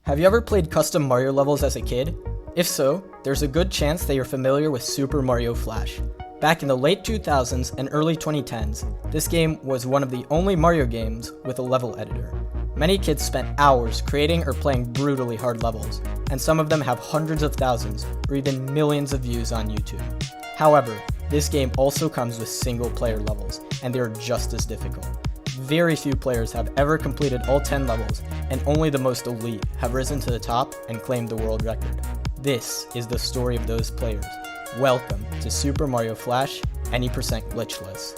Have you ever played custom Mario levels as a kid? If so, there's a good chance that you're familiar with Super Mario Flash. Back in the late 2000s and early 2010s, this game was one of the only Mario games with a level editor. Many kids spent hours creating or playing brutally hard levels, and some of them have hundreds of thousands or even millions of views on YouTube. However, this game also comes with single-player levels, and they're just as difficult. Very few players have ever completed all 10 levels, and only the most elite have risen to the top and claimed the world record. This is the story of those players. Welcome to Super Mario Flash, any percent glitchless.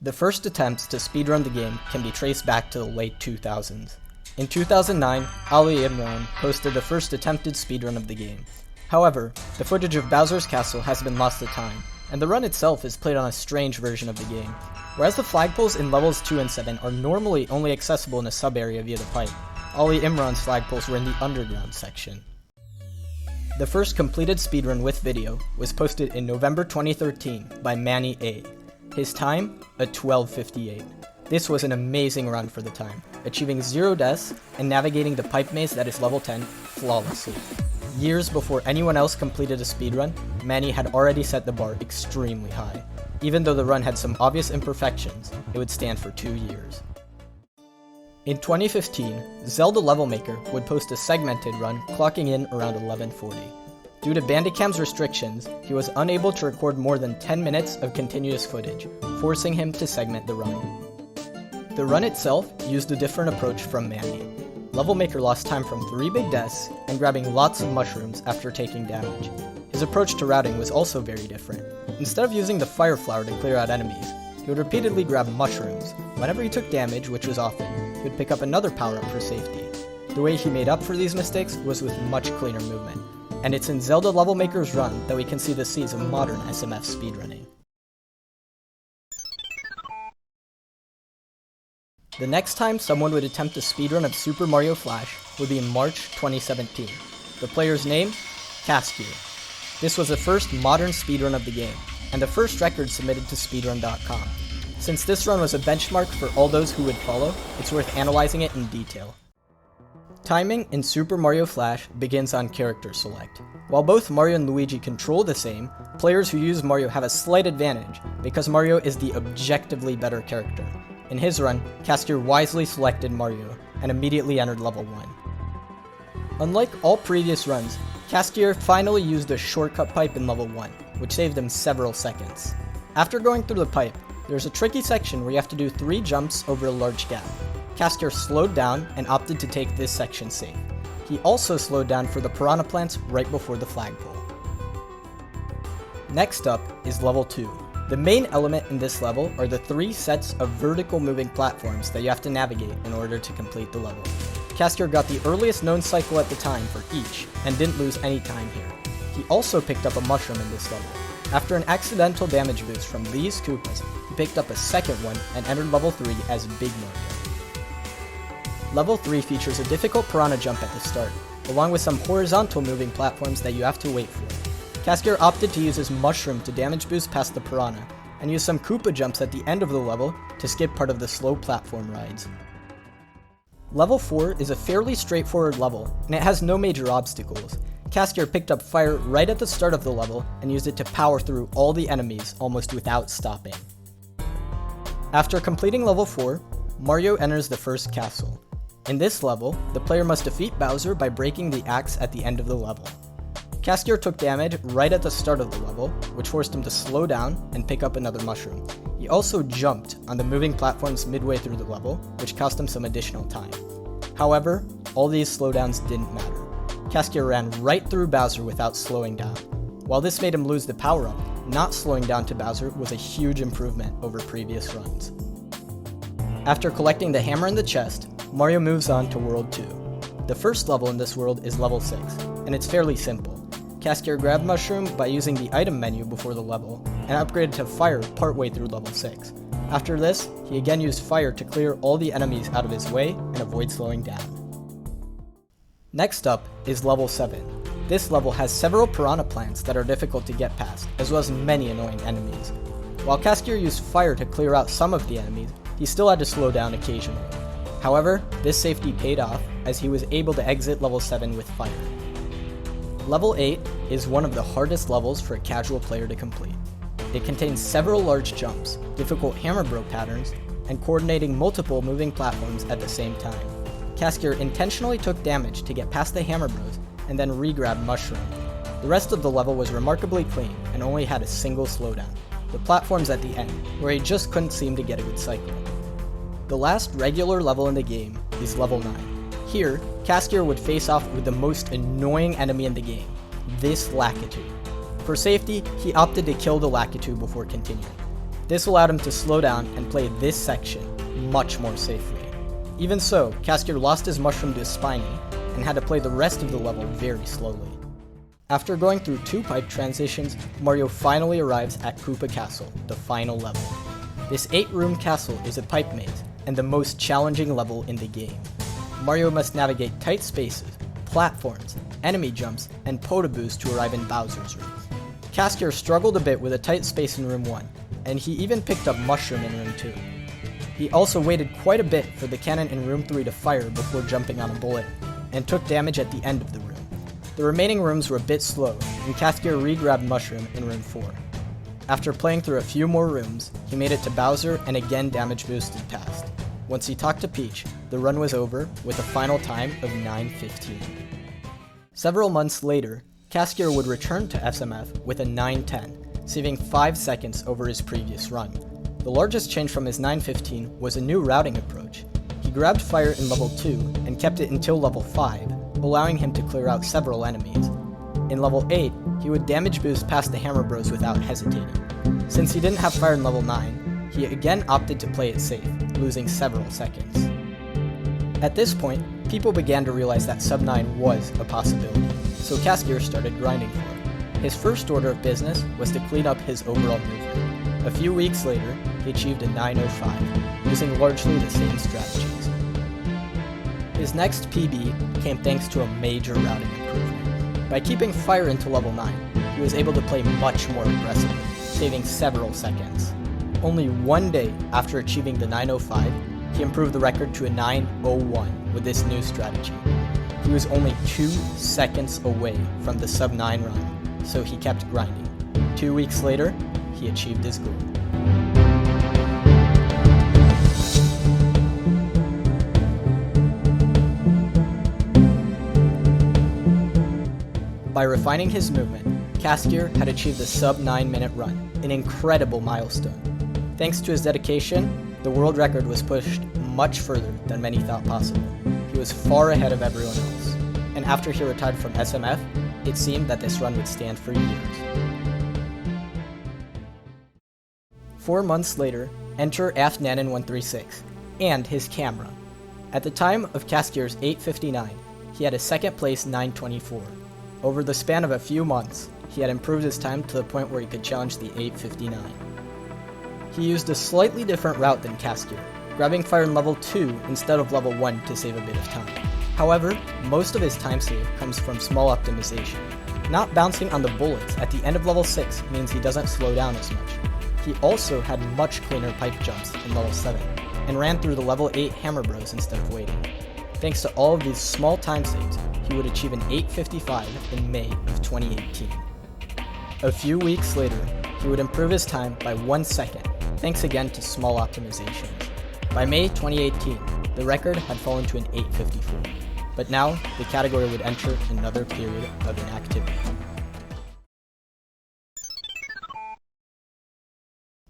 The first attempts to speedrun the game can be traced back to the late 2000s. In 2009, Ali Imran posted the first attempted speedrun of the game. However, the footage of Bowser's Castle has been lost to time, and the run itself is played on a strange version of the game. Whereas the flagpoles in levels 2 and 7 are normally only accessible in a sub-area via the pipe, Ali Imran's flagpoles were in the underground section. The first completed speedrun with video was posted in November 2013 by Manny A. His time, a 12:58. This was an amazing run for the time, achieving 0 deaths and navigating the pipe maze that is level 10 flawlessly. Years before anyone else completed a speedrun, Manny had already set the bar extremely high. Even though the run had some obvious imperfections, it would stand for 2 years. In 2015, Zelda Level Maker would post a segmented run clocking in around 11:40. Due to Bandicam's restrictions, he was unable to record more than 10 minutes of continuous footage, forcing him to segment the run. The run itself used a different approach from Manny. Level Maker lost time from 3 big deaths and grabbing lots of mushrooms after taking damage. His approach to routing was also very different. Instead of using the Fire Flower to clear out enemies, he would repeatedly grab mushrooms. Whenever he took damage, which was often, he would pick up another power-up for safety. The way he made up for these mistakes was with much cleaner movement. And it's in Zelda Level Maker's run that we can see the seeds of modern SMF speedrunning. The next time someone would attempt a speedrun of Super Mario Flash would be in March 2017. The player's name? Castier. This was the first modern speedrun of the game, and the first record submitted to speedrun.com. Since this run was a benchmark for all those who would follow, it's worth analyzing it in detail. Timing in Super Mario Flash begins on character select. While both Mario and Luigi control the same, players who use Mario have a slight advantage because Mario is the objectively better character. In his run, Castier wisely selected Mario and immediately entered level 1. Unlike all previous runs, Castier finally used the shortcut pipe in level 1, which saved him several seconds. After going through the pipe, there's a tricky section where you have to do 3 jumps over a large gap. Castier slowed down and opted to take this section safe. He also slowed down for the piranha plants right before the flagpole. Next up is level 2. The main element in this level are the 3 sets of vertical moving platforms that you have to navigate in order to complete the level. Castier got the earliest known cycle at the time for each and didn't lose any time here. He also picked up a mushroom in this level. After an accidental damage boost from these Koopas, he picked up a second one and entered level 3 as Big Mario. Level 3 features a difficult piranha jump at the start, along with some horizontal moving platforms that you have to wait for. Castier opted to use his mushroom to damage boost past the piranha, and use some Koopa jumps at the end of the level to skip part of the slow platform rides. Level 4 is a fairly straightforward level, and it has no major obstacles. Castier picked up fire right at the start of the level and used it to power through all the enemies almost without stopping. After completing level 4, Mario enters the first castle. In this level, the player must defeat Bowser by breaking the axe at the end of the level. Castier took damage right at the start of the level, which forced him to slow down and pick up another mushroom. He also jumped on the moving platforms midway through the level, which cost him some additional time. However, all these slowdowns didn't matter. Castier ran right through Bowser without slowing down. While this made him lose the power-up, not slowing down to Bowser was a huge improvement over previous runs. After collecting the hammer in the chest, Mario moves on to World 2. The first level in this world is level 6, and it's fairly simple. Caskier grabbed Mushroom by using the item menu before the level, and upgraded to Fire partway through level 6. After this, he again used Fire to clear all the enemies out of his way and avoid slowing down. Next up is level 7. This level has several piranha plants that are difficult to get past, as well as many annoying enemies. While Caskier used Fire to clear out some of the enemies, he still had to slow down occasionally. However, this safety paid off, as he was able to exit level 7 with Fire. Level 8 is one of the hardest levels for a casual player to complete. It contains several large jumps, difficult hammer bro patterns, and coordinating multiple moving platforms at the same time. Caskier intentionally took damage to get past the hammer bros, and then re-grabbed Mushroom. The rest of the level was remarkably clean, and only had a single slowdown. The platforms at the end, where he just couldn't seem to get a good cycle. The last regular level in the game is level 9. Here, Caskier would face off with the most annoying enemy in the game, this Lakitu. For safety, he opted to kill the Lakitu before continuing. This allowed him to slow down and play this section much more safely. Even so, Caskier lost his Mushroom to Spiny, and had to play the rest of the level very slowly. After going through 2 pipe transitions, Mario finally arrives at Koopa Castle, the final level. This 8-room castle is a pipe maze, and the most challenging level in the game. Mario must navigate tight spaces, platforms, enemy jumps, and potaboos to arrive in Bowser's room. Caskier struggled a bit with a tight space in room 1, and he even picked up Mushroom in room 2. He also waited quite a bit for the cannon in room 3 to fire before jumping on a bullet, and took damage at the end of the room. The remaining rooms were a bit slow, and Caskier re-grabbed Mushroom in room 4. After playing through a few more rooms, he made it to Bowser and again damage boosted past. Once he talked to Peach, the run was over with a final time of 9:15. Several months later, Caskier would return to SMF with a 9:10, saving 5 seconds over his previous run. The largest change from his 9:15 was a new routing approach. He grabbed Fire in level 2 and kept it until level 5, allowing him to clear out several enemies. In level 8, he would damage boost past the Hammer Bros without hesitating. Since he didn't have Fire in level 9, he again opted to play it safe, losing several seconds. At this point, people began to realize that sub 9 was a possibility, so Caskier started grinding for it. His first order of business was to clean up his overall movement. A few weeks later, he achieved a 9:05, using largely the same strategies. His next PB came thanks to a major routing improvement. By keeping Fire into level 9, he was able to play much more aggressively, saving several seconds. Only 1 day after achieving the 9:05, he improved the record to a 9:01 with this new strategy. He was only 2 seconds away from the sub 9 run, so he kept grinding. 2 weeks later, he achieved his goal. By refining his movement, Caskier had achieved a sub 9-minute run, an incredible milestone. Thanks to his dedication, the world record was pushed much further than many thought possible. He was far ahead of everyone else, and after he retired from SMF, it seemed that this run would stand for years. 4 months later, enter AFNanon136, and his camera. At the time of Caskier's 8:59, he had a second place 9:24. Over the span of a few months, he had improved his time to the point where he could challenge the 8:59. He used a slightly different route than Caskier, grabbing Fire in level 2 instead of level 1 to save a bit of time. However, most of his time save comes from small optimization. Not bouncing on the bullets at the end of level 6 means he doesn't slow down as much. He also had much cleaner pipe jumps in level 7, and ran through the level 8 Hammer Bros instead of waiting. Thanks to all of these small time saves, he would achieve an 8:55 in May of 2018. A few weeks later, he would improve his time by 1 second, thanks again to small optimizations. By May 2018, the record had fallen to an 8:54, but now the category would enter another period of inactivity.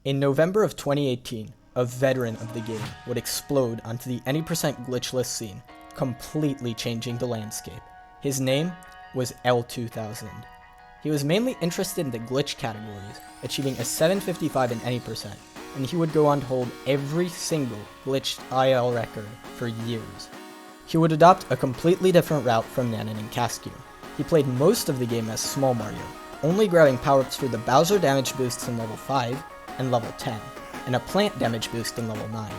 In November of 2018, a veteran of the game would explode onto the any% glitchless scene, completely changing the landscape. His name was L2000. He was mainly interested in the glitch categories, achieving a 755 in any%, and he would go on to hold every single glitched IL record for years. He would adopt a completely different route from Nanon and Caskier. He played most of the game as Small Mario, only grabbing power-ups for the Bowser damage boosts in level 5 and level 10, and a plant damage boost in level 9.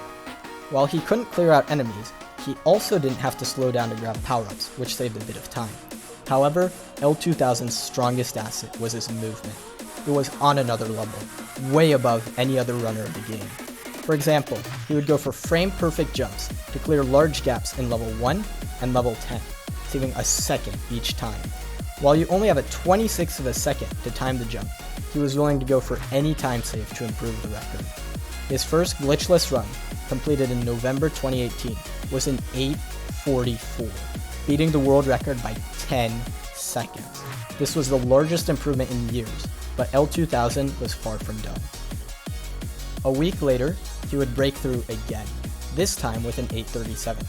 While he couldn't clear out enemies, he also didn't have to slow down to grab power-ups, which saved a bit of time. However, L2000's strongest asset was his movement. It was on another level, way above any other runner of the game. For example, he would go for frame-perfect jumps to clear large gaps in level 1 and level 10, saving a second each time. While you only have a 26th of a second to time the jump, he was willing to go for any time save to improve the record. His first glitchless run, completed in November 2018, was in 8:44, beating the world record by 10 seconds. This was the largest improvement in years, but L2000 was far from done. A week later, he would break through again, this time with an 8:37.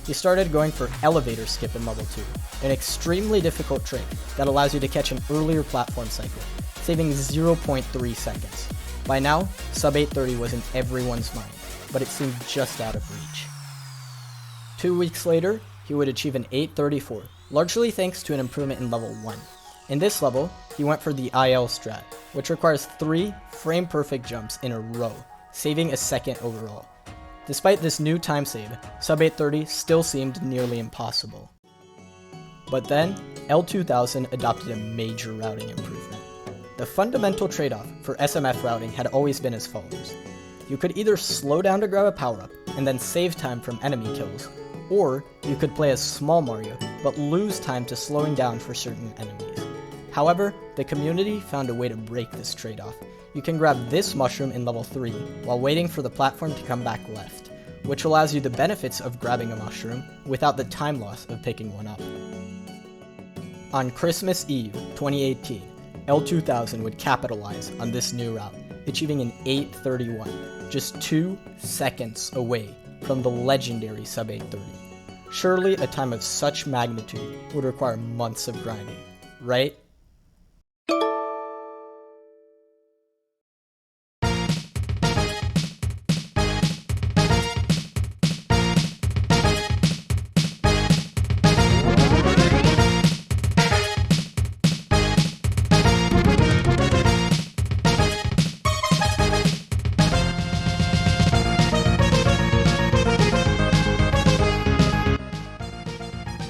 He started going for elevator skip in level 2, an extremely difficult trick that allows you to catch an earlier platform cycle, saving 0.3 seconds. By now, sub 830 was in everyone's mind, but it seemed just out of reach. 2 weeks later, he would achieve an 8:34, largely thanks to an improvement in level 1. In this level, he went for the IL strat, which requires 3 frame-perfect jumps in a row, saving a second overall. Despite this new time save, sub 830 still seemed nearly impossible. But then, L2000 adopted a major routing improvement. The fundamental trade-off for SMF routing had always been as follows. You could either slow down to grab a power-up and then save time from enemy kills, or you could play as Small Mario but lose time to slowing down for certain enemies. However, the community found a way to break this trade-off. You can grab this mushroom in level 3 while waiting for the platform to come back left, which allows you the benefits of grabbing a mushroom without the time loss of picking one up. On Christmas Eve 2018, L2000 would capitalize on this new route, achieving an 8:31, just 2 seconds away from the legendary sub 830. Surely a time of such magnitude would require months of grinding, right?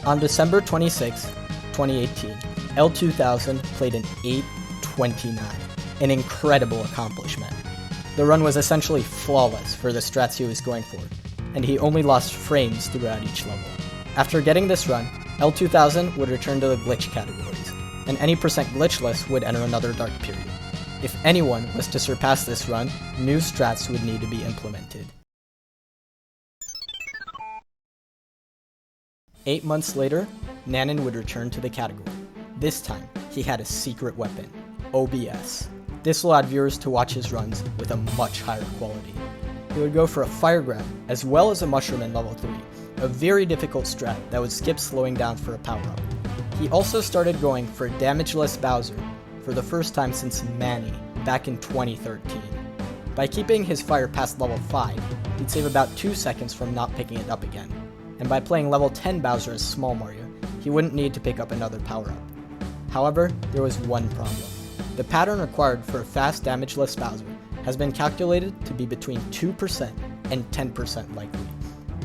On December 26, 2018, L2000 played an 8:29, an incredible accomplishment. The run was essentially flawless for the strats he was going for, and he only lost frames throughout each level. After getting this run, L2000 would return to the glitch categories, and any percent glitchless would enter another dark period. If anyone was to surpass this run, new strats would need to be implemented. 8 months later, Nanan would return to the category. This time, he had a secret weapon, OBS. This allowed viewers to watch his runs with a much higher quality. He would go for a fire grab, as well as a mushroom in level 3, a very difficult strat that would skip slowing down for a power-up. He also started going for damageless Bowser for the first time since Manny, back in 2013. By keeping his fire past level 5, he'd save about 2 seconds from not picking it up again. And by playing level 10 Bowser as Small Mario, he wouldn't need to pick up another power-up. However, there was one problem. The pattern required for a fast damageless Bowser has been calculated to be between 2% and 10% likely.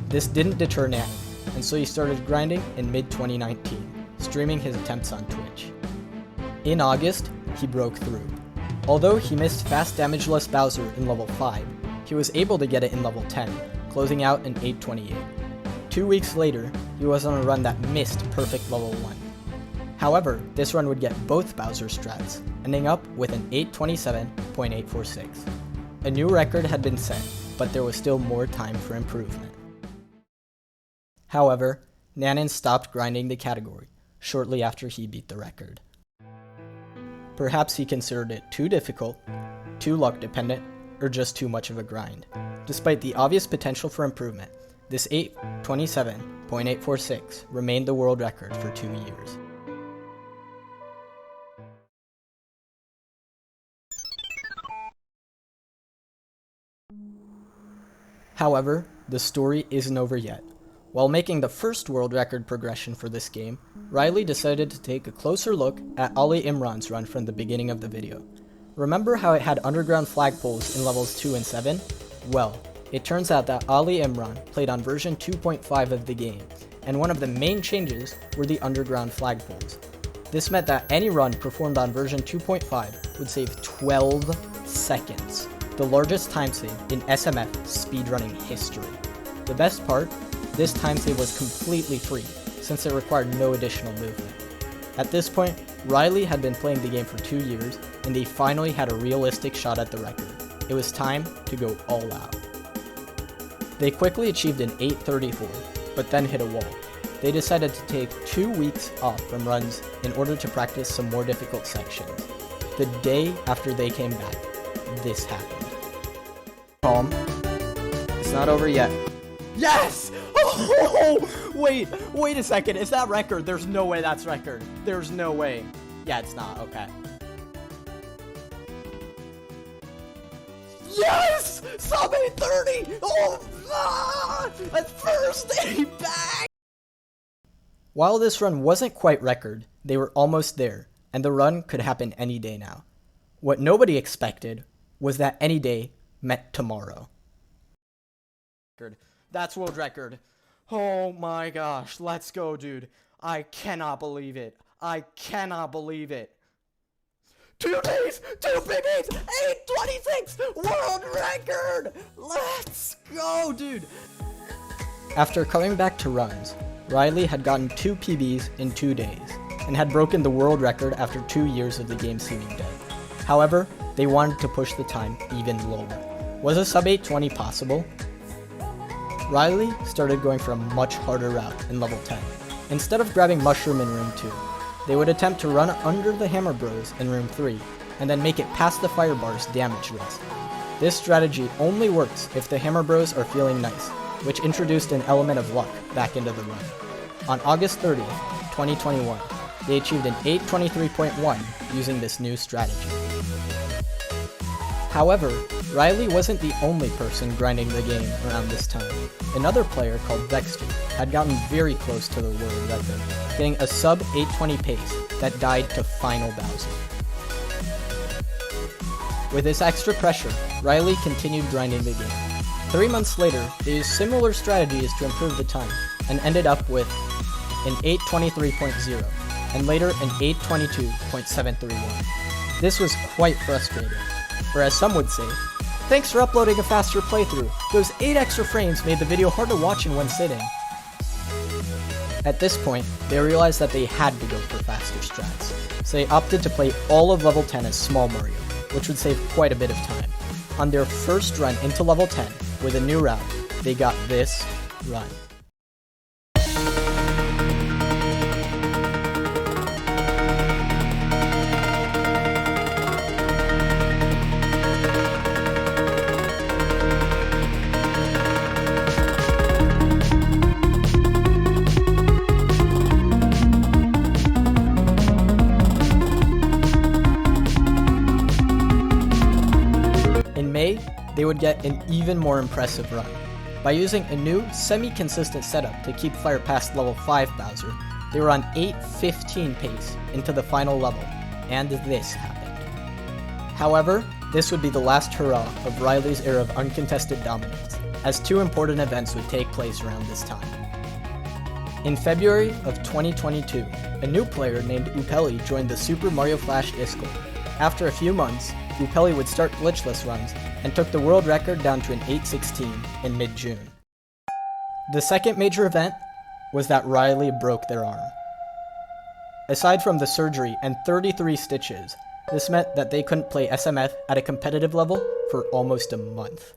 This didn't deter Nanan, and so he started grinding in mid-2019, streaming his attempts on Twitch. In August, he broke through. Although he missed fast damageless Bowser in level 5, he was able to get it in level 10, closing out in 8:28. 2 weeks later, he was on a run that missed perfect level 1. However, this run would get both Bowser strats, ending up with an 8:27.846. A new record had been set, but there was still more time for improvement. However, Nanan stopped grinding the category shortly after he beat the record. Perhaps he considered it too difficult, too luck dependent, or just too much of a grind. Despite the obvious potential for improvement, this 8:27.846 remained the world record for 2 years. However, the story isn't over yet. While making the first world record progression for this game, Riley decided to take a closer look at Ali Imran's run from the beginning of the video. Remember how it had underground flagpoles in levels 2 and 7? Well, it turns out that Ali Imran played on version 2.5 of the game, and one of the main changes were the underground flagpoles. This meant that any run performed on version 2.5 would save 12 seconds, the largest time save in SMF speedrunning history. The best part, this time save was completely free, since it required no additional movement. At this point, Riley had been playing the game for 2 years, and they finally had a realistic shot at the record. It was time to go all out. They quickly achieved an 8:34, but then hit a wall. They decided to take 2 weeks off from runs in order to practice some more difficult sections. The day after they came back, this happened. Calm. It's not over yet. Yes! Oh, wait a second. Is that record? There's no way that's record. There's no way. Yeah, it's not. Okay. Yes! Sub 830! Oh, a first day back! While this run wasn't quite record, they were almost there, and the run could happen any day now. What nobody expected was that any day meant tomorrow. That's world record. Oh my gosh, let's go, dude. I cannot believe it. I cannot believe it. 2 days, 2 big days, 8:26, world record! Let's go, dude. After coming back to runs, Riley had gotten 2 PBs in 2 days, and had broken the world record after 2 years of the game seeming dead. However, they wanted to push the time even lower. Was a sub 820 possible? Riley started going for a much harder route in level 10. Instead of grabbing Mushroom in room 2, they would attempt to run under the Hammer Bros in room 3, and then make it past the Fire Bar's damage list. This strategy only works if the Hammer Bros are feeling nice, which introduced an element of luck back into the run. On August 30th, 2021, they achieved an 8:23.1 using this new strategy. However, Riley wasn't the only person grinding the game around this time. Another player called Dexter had gotten very close to the world record, getting a sub 820 pace that died to final Bowser. With this extra pressure, Riley continued grinding the game. 3 months later, they used similar strategies to improve the time, and ended up with an 8:23.0, and later an 8:22.731. This was quite frustrating, or as some would say, thanks for uploading a faster playthrough. Those 8 extra frames made the video hard to watch in one sitting. At this point, they realized that they had to go for faster strats, so they opted to play all of level 10 as Small Mario, which would save quite a bit of time. On their first run into level 10, with a new route, they got this run. In May, they would get an even more impressive run. By using a new, semi-consistent setup to keep fire past level 5 Bowser, they were on 8:15 pace into the final level, and this happened. However, this would be the last hurrah of Riley's era of uncontested dominance, as 2 important events would take place around this time. In February of 2022, a new player named Upeli joined the Super Mario Flash Discord. After a few months, Upeli would start glitchless runs, and took the world record down to an 8:16 in mid-June. The second major event was that Riley broke their arm. Aside from the surgery and 33 stitches, this meant that they couldn't play SMF at a competitive level for almost a month.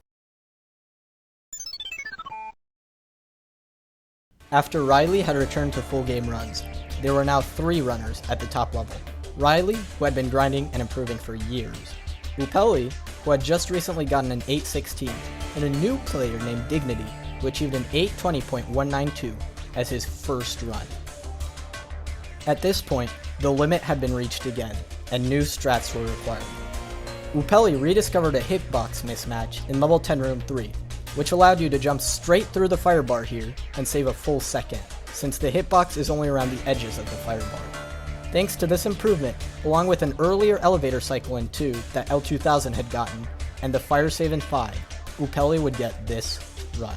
After Riley had returned to full game runs, there were now 3 runners at the top level. Riley, who had been grinding and improving for years, Upeli, who had just recently gotten an 8:16, and a new player named Dignity, who achieved an 8:20.192 as his first run. At this point, the limit had been reached again, and new strats were required. Upeli rediscovered a hitbox mismatch in level 10 room 3, which allowed you to jump straight through the fire bar here and save a full second, since the hitbox is only around the edges of the fire bar. Thanks to this improvement, along with an earlier elevator cycle in 2 that L2000 had gotten, and the fire save in 5, Upeli would get this run.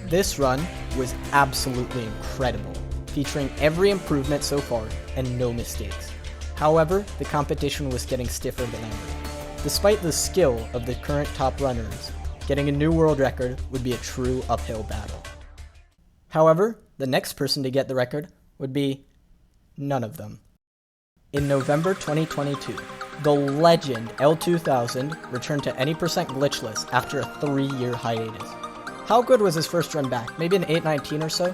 This run was absolutely incredible, featuring every improvement so far and no mistakes. However, the competition was getting stiffer than ever. Despite the skill of the current top runners, getting a new world record would be a true uphill battle. However, the next person to get the record would be none of them. In November 2022, the legend L2000 returned to any percent glitchless after a 3-year hiatus. How good was his first run back? Maybe an 819 or so?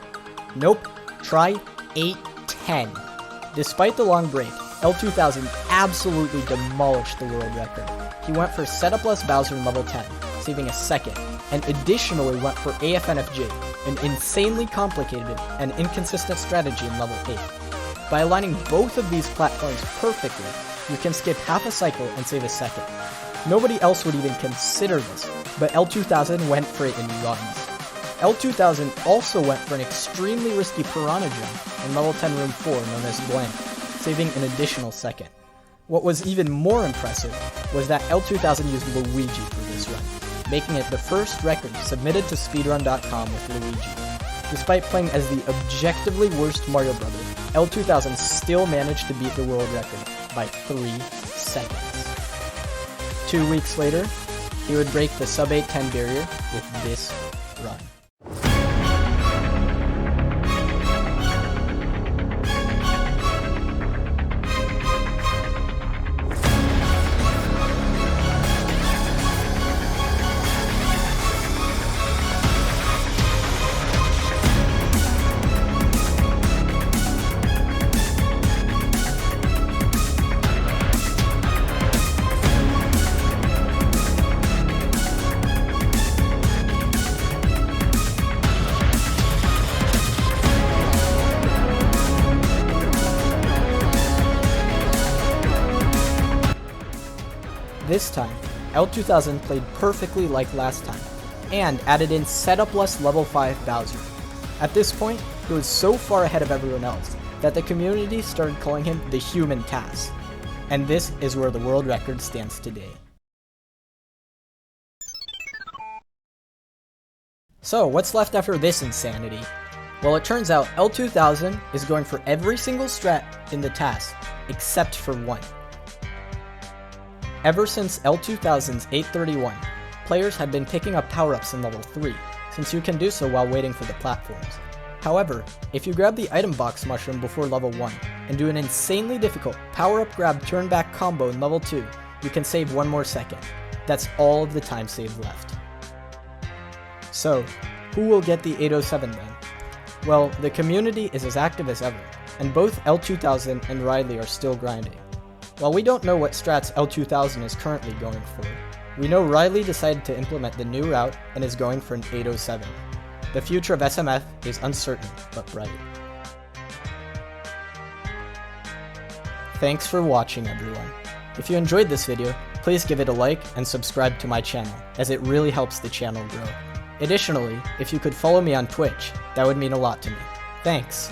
Nope, try 810. Despite the long break, L2000 absolutely demolished the world record. He went for setup-less Bowser in level 10, saving a second, and additionally went for AFNFJ, an insanely complicated and inconsistent strategy in level 8. By aligning both of these platforms perfectly, you can skip half a cycle and save a second. Nobody else would even consider this, but L2000 went for it in runs. L2000 also went for an extremely risky Piranha jump in level 10 room 4 known as Blank, saving an additional second. What was even more impressive was that L2000 used Luigi for this run, making it the first record submitted to speedrun.com with Luigi. Despite playing as the objectively worst Mario brother, L2000 still managed to beat the world record by 3 seconds. 2 weeks later, he would break the sub 810 barrier with this run. This time, L2000 played perfectly like last time, and added in setup-less level 5 Bowser. At this point, he was so far ahead of everyone else that the community started calling him the Human Task, and this is where the world record stands today. So, what's left after this insanity? Well, it turns out L2000 is going for every single strat in the task, except for one. Ever since L2000's 831, players had been picking up power-ups in level 3, since you can do so while waiting for the platforms. However, if you grab the item box mushroom before level 1, and do an insanely difficult power-up grab turn back combo in level 2, you can save 1 more second. That's all of the time saved left. So, who will get the 807 then? Well, the community is as active as ever, and both L2000 and Riley are still grinding. While we don't know what strats L2000 is currently going for, we know Riley decided to implement the new route and is going for an 807. The future of SMF is uncertain but bright. Thanks for watching, everyone. If you enjoyed this video, please give it a like and subscribe to my channel, as it really helps the channel grow. Additionally, if you could follow me on Twitch, that would mean a lot to me. Thanks!